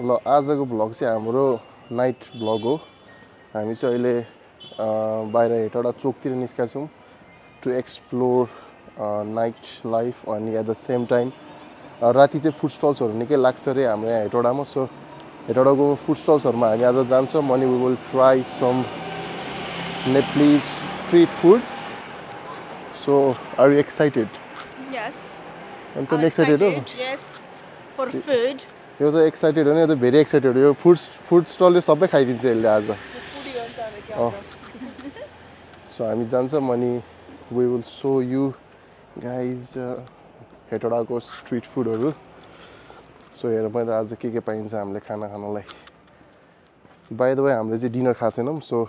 ल आजको भ्लग चाहिँ हाम्रो नाइट भ्लग हो। हामी चाहिँ अहिले बाहिर हेटौडा चोकतिर निस्केका छौँ टु एक्सप्लोर नाइट लाइफ अनि एट द सेम टाइम राति चाहिँ फुड स्टल्सहरू निकै लाग्छ अरे हाम्रो यहाँ हेटौडामा। सो हेटौडाको फुड स्टल्सहरूमा हामी आज जान्छौँ अनि we will try some Nepalese street food. So are you excited? Yes. I'm so excited. Yes. For food. यो त एक्साइटेड हो नि, यो त भेरी एक्साइटेड हो। यो फुड स्टलले सबै खाइदिन्छ यसले आज। सो हामी जान्छौँ अनि we will show you guys हेटौडाको स्ट्रिट फुडहरू। सो हेर मैले आज के पाइन्छ हामीले खाना खानलाई। बाई द वे हामीले चाहिँ डिनर खाएको छैनौँ। सो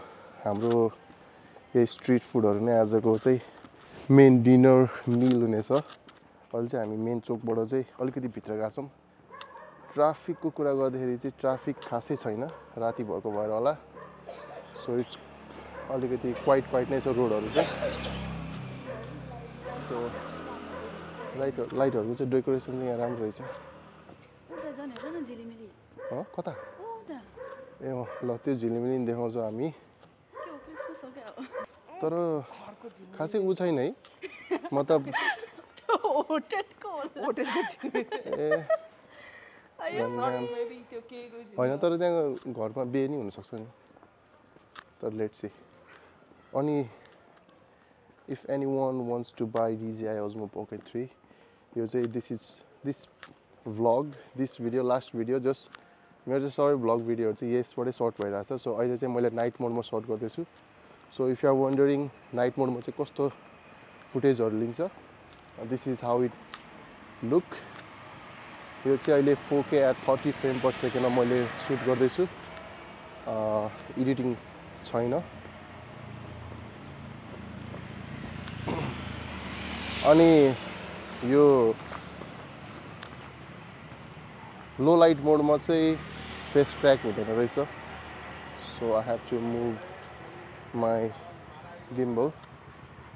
हाम्रो यही स्ट्रिट फुडहरू नै आजको चाहिँ मेन डिनर मिल हुनेछ। अहिले चाहिँ हामी मेन चोकबाट चाहिँ अलिकति भित्र गएको छौँ। ट्राफिकको कुरा गर्दाखेरि चाहिँ ट्राफिक खासै छैन, राति भएको भएर होला। सो इट्स अलिकति क्वाइट नै छ रोडहरू चाहिँ। सो लाइटहरूको चाहिँ डेकोरेसन चाहिँ यहाँ राम्रो रहेछ। कता ए ल त्यो झिलिमिली देखाउँछौँ हामी, तर खासै ऊ छैन है। मतलब होइन, तर त्यहाँ घरमा बिहे नि हुनसक्छ नि, तर लेट्स सी। अनि if anyone wants to buy DJI Osmo Pocket 3, यो चाहिँ this vlog, this video last video just मेरो चाहिँ सबै भ्लग भिडियोहरू चाहिँ यसबाटै सर्ट भइरहेछ। सो अहिले चाहिँ मैले नाइट मोडमा सर्ट गर्दैछु। So if you are wondering night मोडमा चाहिँ कस्तो फुटेजहरू लिन्छ, this is how it look. यो चाहिँ अहिले 4K at 30 फ्रेम पर सेकेन्डमा मैले सुट गर्दैछु, एडिटिङ छैन। अनि यो लो लाइट मोडमा चाहिँ फेस ट्र्याक हुँदैन रहेछ। So I have to move my gimbal,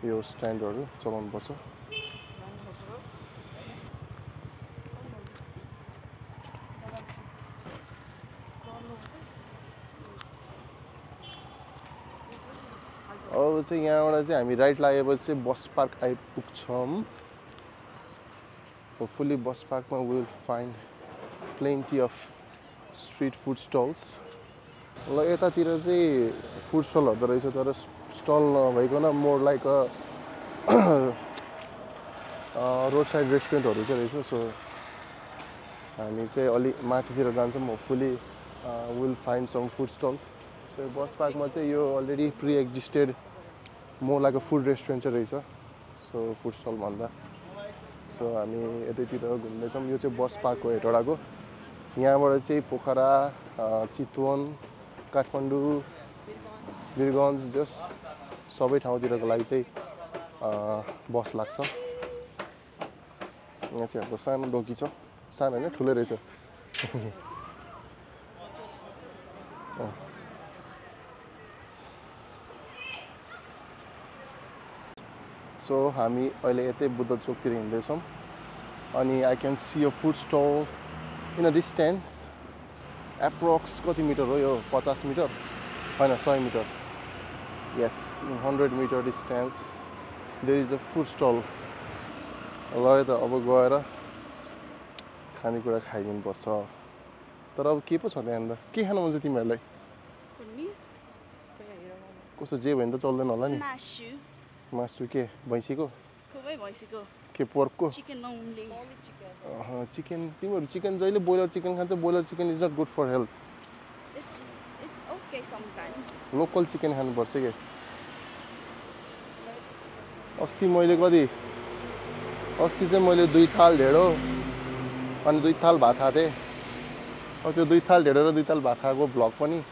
यो स्ट्यान्डहरू चलाउनु पर्छ। अब चाहिँ यहाँबाट चाहिँ हामी राइट लागेपछि चाहिँ बस पार्क आइपुग्छौँ। होपफुली बस पार्कमा will find plenty of street food stalls. ल यतातिर चाहिँ फुड स्टलहरू त रहेछ, तर स्टल नभइकन मोर लाइक रोड साइड रेस्टुरेन्टहरू चाहिँ रहेछ। सो हामी चाहिँ अलि माथितिर जान्छौँ, hopefully will find some food stalls. So bus पार्कमा चाहिँ यो already pre existed more like food restaurant चाहिँ रहेछ, सो फुड स्टल भन्दा। सो हामी यतैतिर घुम्दैछौँ। यो चाहिँ बस पार्क हो हेटौडाको। यहाँबाट चाहिँ पोखरा, चितवन, काठमाडौँ, वीरगन्ज जस्ट सबै ठाउँतिरको लागि चाहिँ बस लाग्छ। यहाँ चाहिँ हाम्रो सानो डोकी छ, सानो होइन ठुलै रहेछ। सो हामी अहिले यतै बुद्ध चोकतिर हिँड्दैछौँ अनि I can see a food stall in a distance. Approx कति मिटर हो यो? 50 मिटर होइन 100 metre. Yes, in 100 metre distance there is a food stall. ल त अब गएर खानेकुरा खाइदिनुपर्छ। तर अब के पो छ त्यहाँनिर? के खानु मन छ तिमीहरूलाई? कस्तो जे भयो भने त चल्दैन होला नि? मासु के भैँसीको? के पोर्कको? चिकन। तिमीहरू चिकन जहिले ब्रोइलर चिकन खान्छ। Broiler chicken is not good for health. Local chicken खानुपर्छ के। अस्ति चाहिँ मैले 2 थाल ढेँडो अनि 2 थाल भात खाएको थिएँ। अब त्यो 2 थाल ढेँडो र 2 थाल भात खाएको भ्लग पनि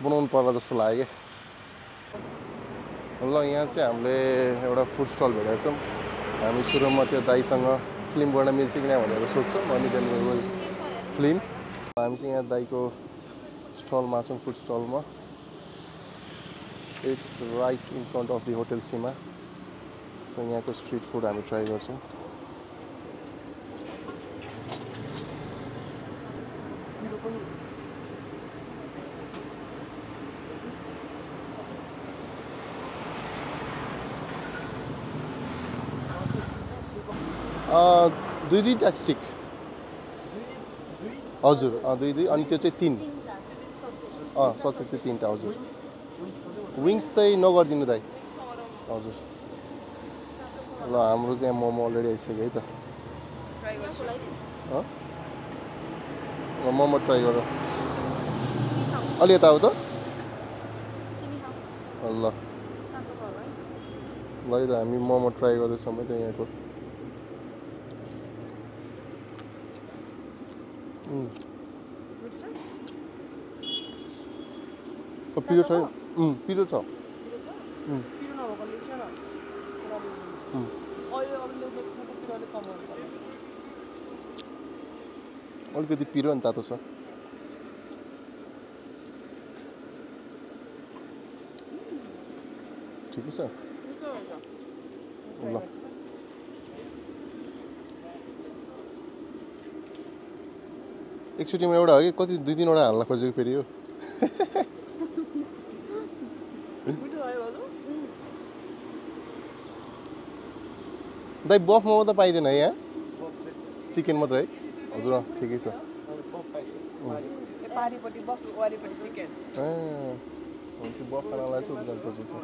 बनाउनु पर्ला जस्तो लाग्यो कि। ल यहाँ चाहिँ हामीले एउटा फुड स्टल भेटेको छौँ। हामी सुरुमा त्यो दाइसँग फिल्म गर्न मिल्छ कि न भनेर सोध्छौँ, अनि त्यहाँदेखि फिल्म। हामी चाहिँ यहाँ दाइको स्टलमा छौँ, फुड स्टलमा। It's right in front of the hotel Seema. So यहाँको स्ट्रिट फुड हामी ट्राई गर्छौँ। दुईटा स्टिक हजुर दुई अनि त्यो चाहिँ 3 ससेज चाहिँ 3टा हजुर विङ्स चाहिँ नगरिदिनु दाइ हजुर ल हाम्रो चाहिँ मोमो अलरेडी आइसक्यो है त ल मोमो ट्राई गर अलि यता आऊ त ल ल है त हामी मोमो ट्राई गर्दैछौँ है त यहाँको पिरो छ पिरो छ अलिकति पिरो अनि तातो छ ठिकै छ ल एकचोटिमा एउटा हो कि कति 2-3वटा हाल्न खोजेको फेरि हो दाइ बफ मोमो त पाइँदैन है यहाँ चिकन मात्र है हजुर ठिकै छ बफ खानलाई चाहिँ उब्जान खोजेको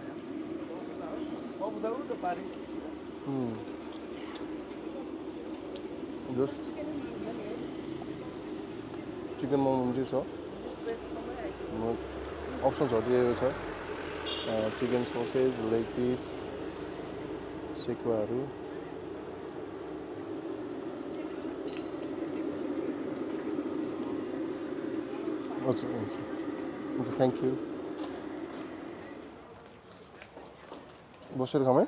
छ चिकन मोमो चाहिँ छ अप्सन्सहरू यो छ चिकन ससेज लेग पिस सेकुवाहरू हजुर हुन्छ थ्याङ्क यू बसेर खाउँ है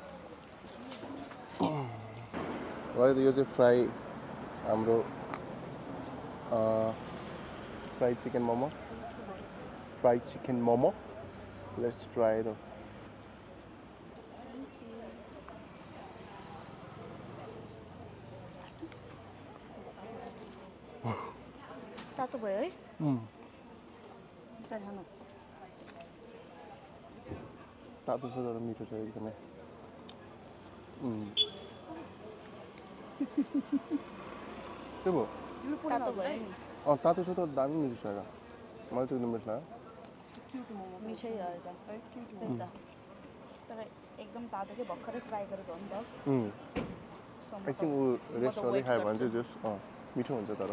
यो चाहिँ फ्राई हाम्रो fried chicken momo. Let's try them. तातो भयो है तातो छ तर मिठो छ एकदमै के भयो तातो भयो नि तातो छ तर दामी मिठो छ मलाई त एकदम मिठो लाग्यो मिठै हो त तर एकदम तातो के भर्खरै फ्राई गरेको हो नि त एकछिन ऊ रेस्ट गर्दै खायो भने चाहिँ जस मिठो हुन्छ तर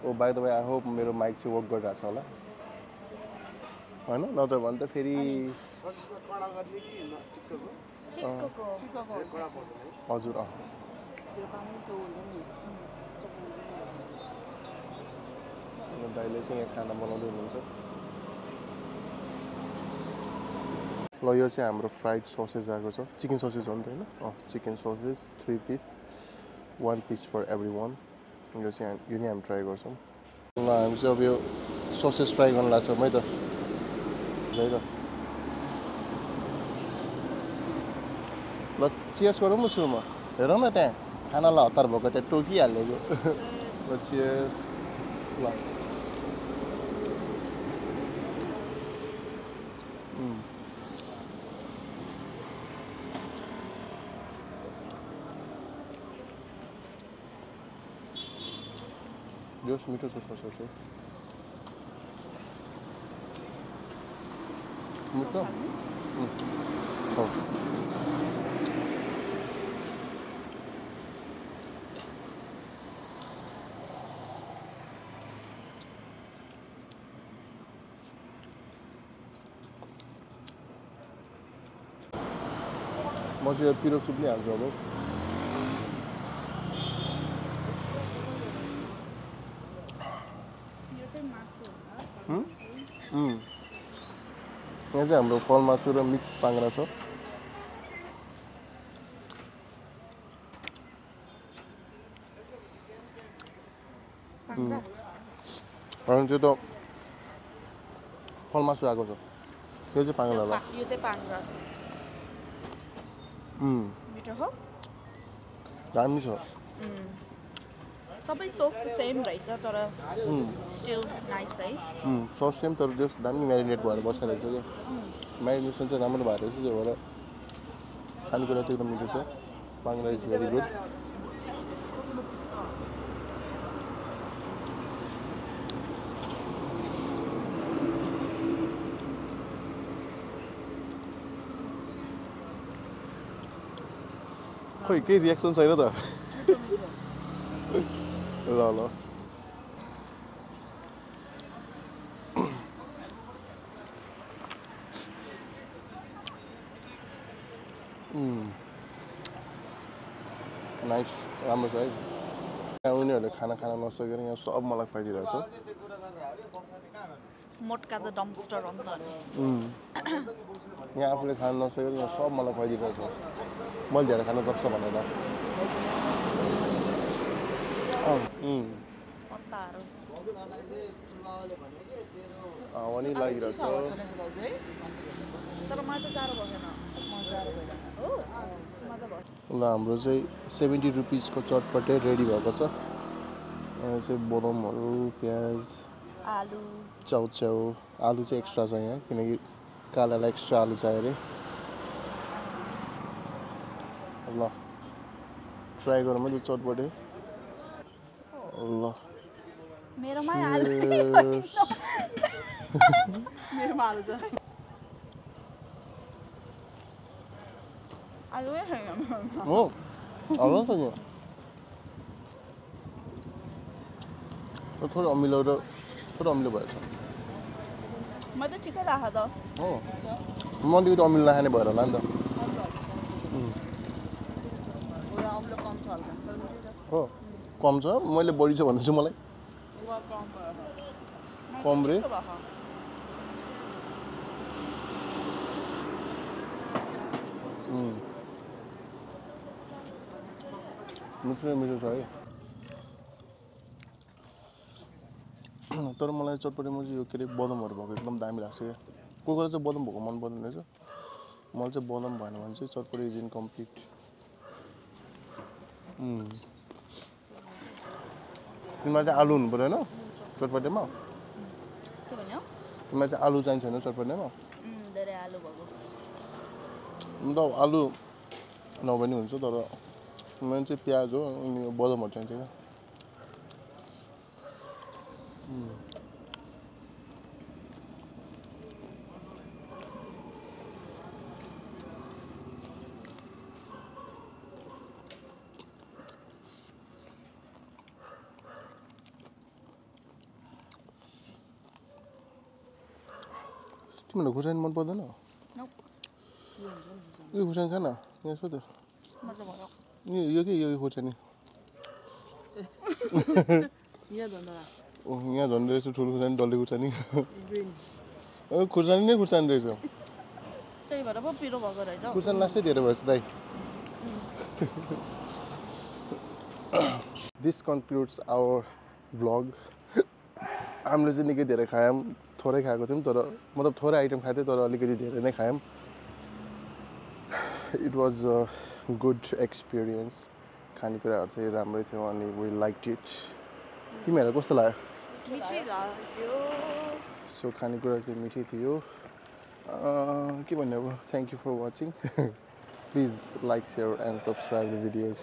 oh by the way I hope मेरो माइक चाहिँ वर्क गरिरहेको छ होला होइन नत्र भने त फेरि हजुर दाइले चाहिँ यहाँ खाना बनाउँदै हुनुहुन्छ ल यो चाहिँ हाम्रो फ्राइड ससेज आएको छ चिकन ससेज हो नि त होइन chicken sausage 3 piece 1 piece for every one यो चाहिँ यो नि हामी ट्राई गर्छौँ ल हामी चाहिँ अब यो ससेज ट्राई गर्न लाग्छौँ है त है त ल चियर्स गरौँ न सुरुमा हेरौँ न त्यहाँ खानालाई हतार भएको त्यहाँ टोकिहालेको ल चियर्स ल जोस मिठो छ ससेज चाहिँ मिठो म चाहिँ पिरो सुप नै हाल्छु अब यहाँ चाहिँ हाम्रो फल मासु र मिक्स पाङ्ग्रा छ अनि चाहिँ त फल मासु आएको छ त्यो चाहिँ पाङ्ग्रा होला यो चाहिँ पाङ्ग्रा मिठो हो दामी छ सबै सस त सेम रहेछ तर स्टिल नाइस है सस सेम तर जस्ट दामी म्यारिनेट भएर बसेको रहेछ क्या म्यारिनेसन चाहिँ राम्रो भएको रहेछ त्यही भएर खानेकुरा चाहिँ एकदम मिठो छ बाङ्ला इज भेरी गुड खोइ केही रियाक्सन छैन त ल ल नाइस राम्रो छ है यहाँ उनीहरूले खाना खान नसकेर यहाँ सब मलाई खुवाइदिरहेछ मोटका त डम्स्टर हो नि त यहाँ आफूले खान नसकेर यहाँ सब मलाई खुवाइदिरहेछ मैले धेरै खान सक्छ भनेर पत्ताहरू हावा नि लागिरहेछ तर मलाई त जाडो भएन हो मजा भयो ल हाम्रो चाहिँ 70 रुपिसको चटपटे रेडी भएको छ यहाँ चाहिँ बदामहरू प्याज आलु चाउचाउ आलु चाहिँ एक्स्ट्रा छ यहाँ किनकि कालालाई एक्स्ट्रा आलु चाहियो अरे ल ट्राई गरौँ है त्यो चटपटे ल मेरोमा आलु मेरोमा आलु छ आलुै छैन हो आलु छ नि थोरै अमिलो भएछ म त ठिकै राख त हो म अलिकति अमिलो नखाने भएर होला नि त हो कम छ मैले बढी छ भन्दैछु मलाई कम रे मिठो छ है तर मलाई चटपटेमा चाहिँ यो के अरे बदमहरू भएको एकदम दामी लाग्छ क्या कोही कोही चाहिँ बदम भएको मन पर्दैन रहेछ मलाई चाहिँ बदम भएन भने चाहिँ चटपटे इज इनकम्प्लिट तिमीलाई चाहिँ आलु हुनु पऱ्यो होइन चटपटेमा तिमीलाई चाहिँ आलु चाहिन्छ होइन चटपटेमा धेरै आलु भएको अन्त आलु नभए नि हुन्छ तर मेन चाहिँ प्याज हो अनि बदमहरू चाहिन्छ क्या तिमीलाई खुर्सानी मन पर्दैन यो खुर्सानी खान यहाँ छ त यो के यो खुर्सानी यहाँ झन् रहेछ ठुलो खुर्सानी डल्ले खुर्सानी खुर्सानी नै खुर्सानी रहेछ त्यही भएर पो पिरो भएको रहेछ खुर्सानी लास्टै धेरै भएछ दाइ दिस कन्क्लुड्स आवर भ्लग हामीले चाहिँ निकै धेरै खायौँ थोरै खाएको थियौँ तर मतलब थोरै आइटम खाएको थियौँ तर अलिकति धेरै नै खायौँ it was a good experience खानेकुराहरू चाहिँ राम्रै थियो अनि वी लाइक इट तिमीहरूलाई कस्तो लाग्यो सो खानेकुरा चाहिँ मिठै थियो के भन्ने अब thank you for watching please like share and subscribe the videos